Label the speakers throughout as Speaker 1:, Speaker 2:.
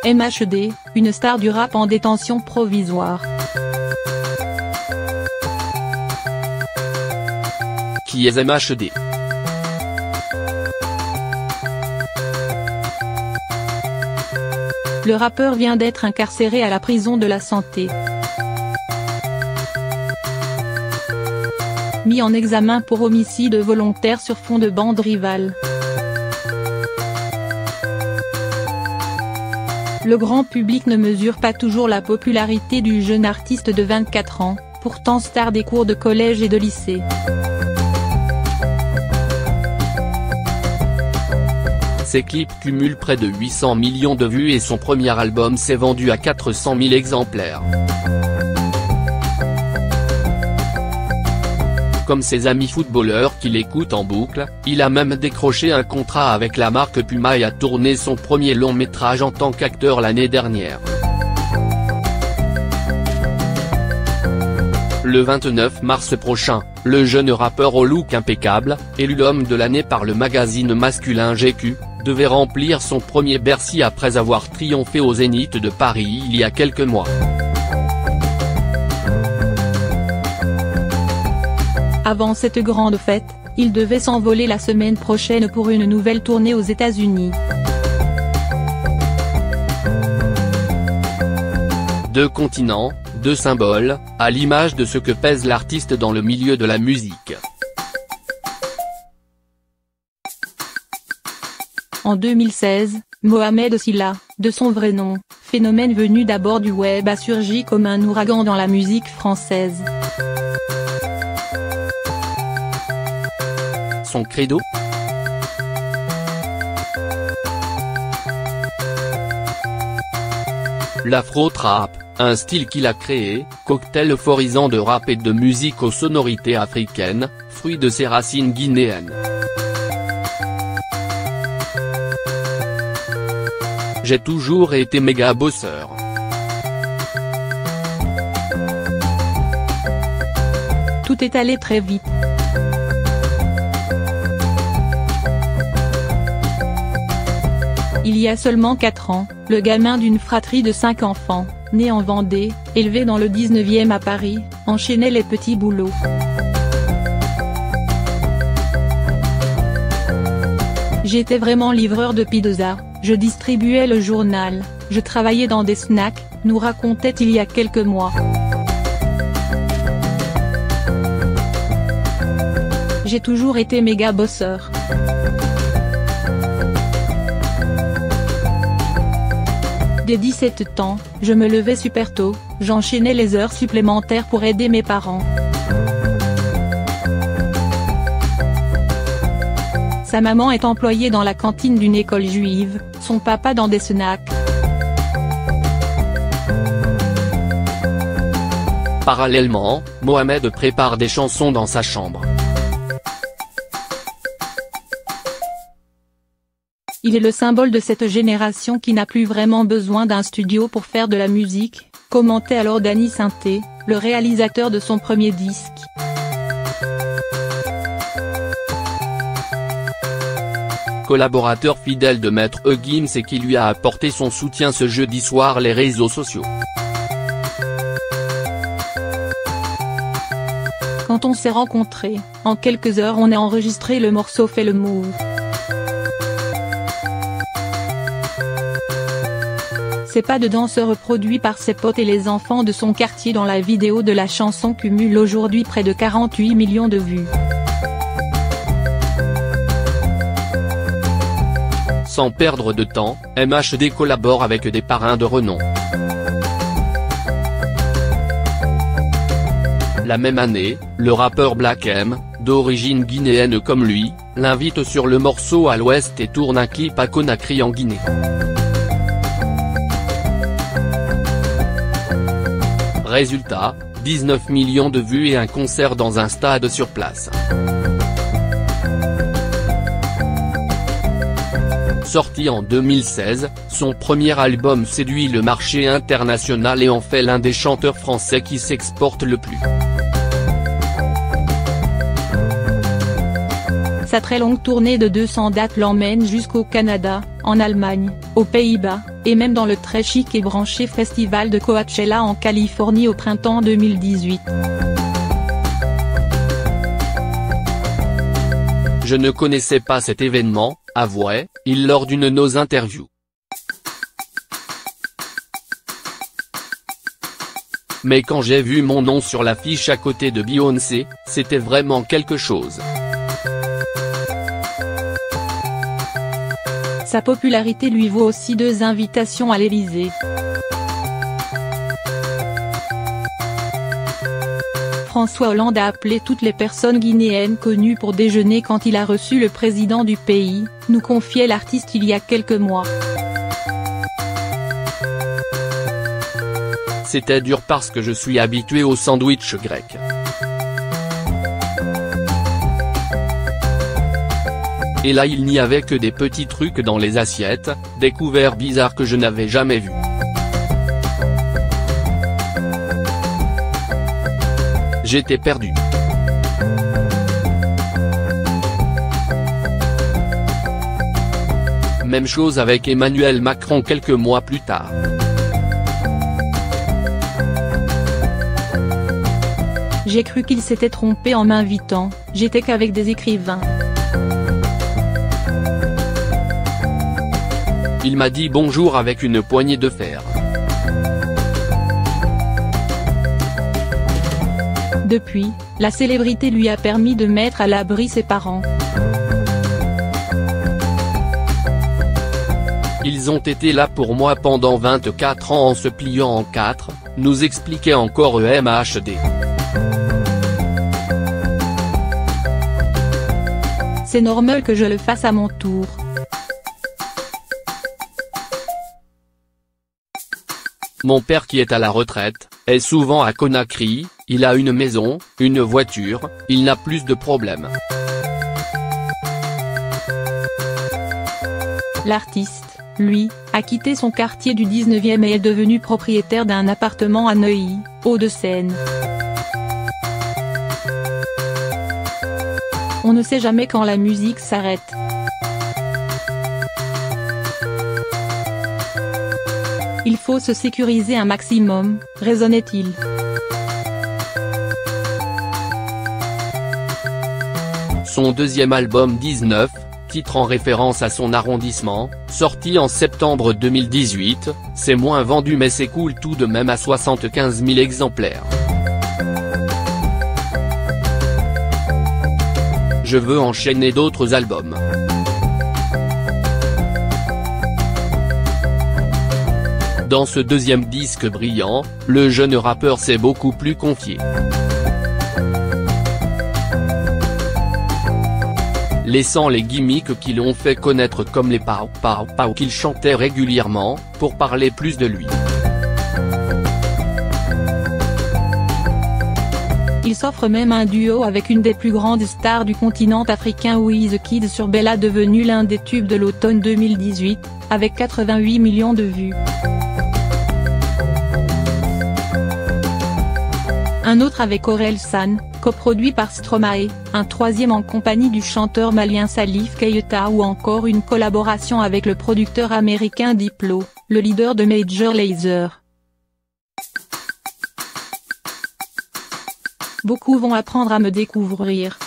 Speaker 1: MHD, une star du rap en détention provisoire.
Speaker 2: Qui est MHD?
Speaker 1: Le rappeur vient d'être incarcéré à la prison de la Santé. Mis en examen pour homicide volontaire sur fond de bande rivale. Le grand public ne mesure pas toujours la popularité du jeune artiste de 24 ans, pourtant star des cours de collège et de lycée.
Speaker 2: Ses clips cumulent près de 800 millions de vues et son premier album s'est vendu à 400 000 exemplaires. Comme ses amis footballeurs qui l'écoutent en boucle, il a même décroché un contrat avec la marque Puma et a tourné son premier long métrage en tant qu'acteur l'année dernière. Le 29 mars prochain, le jeune rappeur au look impeccable, élu l'homme de l'année par le magazine masculin GQ, devait remplir son premier Bercy après avoir triomphé au Zénith de Paris il y a quelques mois.
Speaker 1: Avant cette grande fête, il devait s'envoler la semaine prochaine pour une nouvelle tournée aux États-Unis.
Speaker 2: Deux continents, deux symboles, à l'image de ce que pèse l'artiste dans le milieu de la musique.
Speaker 1: En 2016, Mohamed Sylla, de son vrai nom, phénomène venu d'abord du web, a surgi comme un ouragan dans la musique française.
Speaker 2: Son credo? L'afro-trap, un style qu'il a créé, cocktail euphorisant de rap et de musique aux sonorités africaines, fruit de ses racines guinéennes. J'ai toujours été méga bosseur.
Speaker 1: Tout est allé très vite. Il y a seulement 4 ans, le gamin d'une fratrie de 5 enfants, né en Vendée, élevé dans le 19e à Paris, enchaînait les petits boulots. J'étais vraiment livreur de pizza, je distribuais le journal, je travaillais dans des snacks, nous racontait il y a quelques mois. J'ai toujours été méga bosseur. Dès 17 ans, je me levais super tôt, j'enchaînais les heures supplémentaires pour aider mes parents. Sa maman est employée dans la cantine d'une école juive, son papa dans des snacks.
Speaker 2: Parallèlement, Mohamed prépare des chansons dans sa chambre.
Speaker 1: Il est le symbole de cette génération qui n'a plus vraiment besoin d'un studio pour faire de la musique, commentait alors Danny Sainté, le réalisateur de son premier disque.
Speaker 2: Collaborateur fidèle de Maître Gims et qui lui a apporté son soutien ce jeudi soir les réseaux sociaux.
Speaker 1: Quand on s'est rencontrés, en quelques heures on a enregistré le morceau Fais le move. Ses pas de danseur reproduits par ses potes et les enfants de son quartier dans la vidéo de la chanson cumule aujourd'hui près de 48 millions de vues.
Speaker 2: Sans perdre de temps, MHD collabore avec des parrains de renom. La même année, le rappeur Black M, d'origine guinéenne comme lui, l'invite sur le morceau à l'Ouest et tourne un clip à Conakry en Guinée. Résultat, 19 millions de vues et un concert dans un stade sur place. Sorti en 2016, son premier album séduit le marché international et en fait l'un des chanteurs français qui s'exporte le plus.
Speaker 1: Sa très longue tournée de 200 dates l'emmène jusqu'au Canada, en Allemagne, aux Pays-Bas, et même dans le très chic et branché festival de Coachella en Californie au printemps 2018.
Speaker 2: Je ne connaissais pas cet événement, avouait-il lors d'une de nos interviews. Mais quand j'ai vu mon nom sur l'affiche à côté de Beyoncé, c'était vraiment quelque chose.
Speaker 1: Sa popularité lui vaut aussi 2 invitations à l'Élysée. François Hollande a appelé toutes les personnes guinéennes connues pour déjeuner quand il a reçu le président du pays, nous confiait l'artiste il y a quelques mois.
Speaker 2: C'était dur parce que je suis habitué au sandwich grec. Et là il n'y avait que des petits trucs dans les assiettes, des couverts bizarres que je n'avais jamais vus. J'étais perdu. Même chose avec Emmanuel Macron quelques mois plus tard.
Speaker 1: J'ai cru qu'il s'était trompé en m'invitant, j'étais qu'avec des écrivains.
Speaker 2: Il m'a dit bonjour avec une poignée de fer.
Speaker 1: Depuis, la célébrité lui a permis de mettre à l'abri ses parents.
Speaker 2: Ils ont été là pour moi pendant 24 ans en se pliant en 4, nous expliquait encore EMHD.
Speaker 1: C'est normal que je le fasse à mon tour.
Speaker 2: Mon père qui est à la retraite, est souvent à Conakry, il a une maison, une voiture, il n'a plus de problèmes.
Speaker 1: L'artiste, lui, a quitté son quartier du 19e et est devenu propriétaire d'un appartement à Neuilly, Hauts-de-Seine. On ne sait jamais quand la musique s'arrête. Il faut se sécuriser un maximum, raisonnait-il.
Speaker 2: Son deuxième album 19, titre en référence à son arrondissement, sorti en septembre 2018, s'est moins vendu mais s'écoule tout de même à 75 000 exemplaires. Je veux enchaîner d'autres albums. Dans ce deuxième disque brillant, le jeune rappeur s'est beaucoup plus confié. Laissant les gimmicks qui l'ont fait connaître comme les pow pow pow qu'il chantait régulièrement, pour parler plus de lui.
Speaker 1: Il s'offre même un duo avec une des plus grandes stars du continent africain Wizkid sur Bella devenu l'un des tubes de l'automne 2018, avec 88 millions de vues. Un autre avec Orelsan, coproduit par Stromae, un troisième en compagnie du chanteur malien Salif Keita ou encore une collaboration avec le producteur américain Diplo, le leader de Major Lazer. Beaucoup vont apprendre à me découvrir.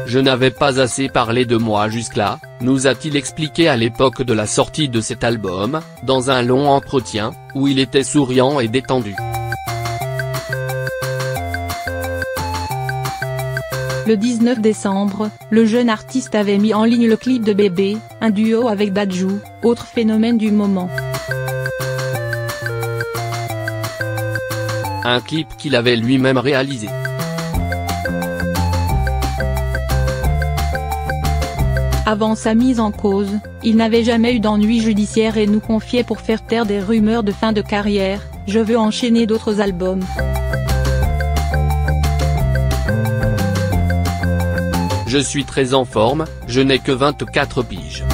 Speaker 2: Je n'avais pas assez parlé de moi jusque-là, nous a-t-il expliqué à l'époque de la sortie de cet album, dans un long entretien, où il était souriant et détendu.
Speaker 1: Le 19 décembre, le jeune artiste avait mis en ligne le clip de Bébé, un duo avec Dadju, autre phénomène du moment.
Speaker 2: Un clip qu'il avait lui-même réalisé.
Speaker 1: Avant sa mise en cause, il n'avait jamais eu d'ennui judiciaire et nous confiait pour faire taire des rumeurs de fin de carrière, je veux enchaîner d'autres albums.
Speaker 2: Je suis très en forme, je n'ai que 24 piges.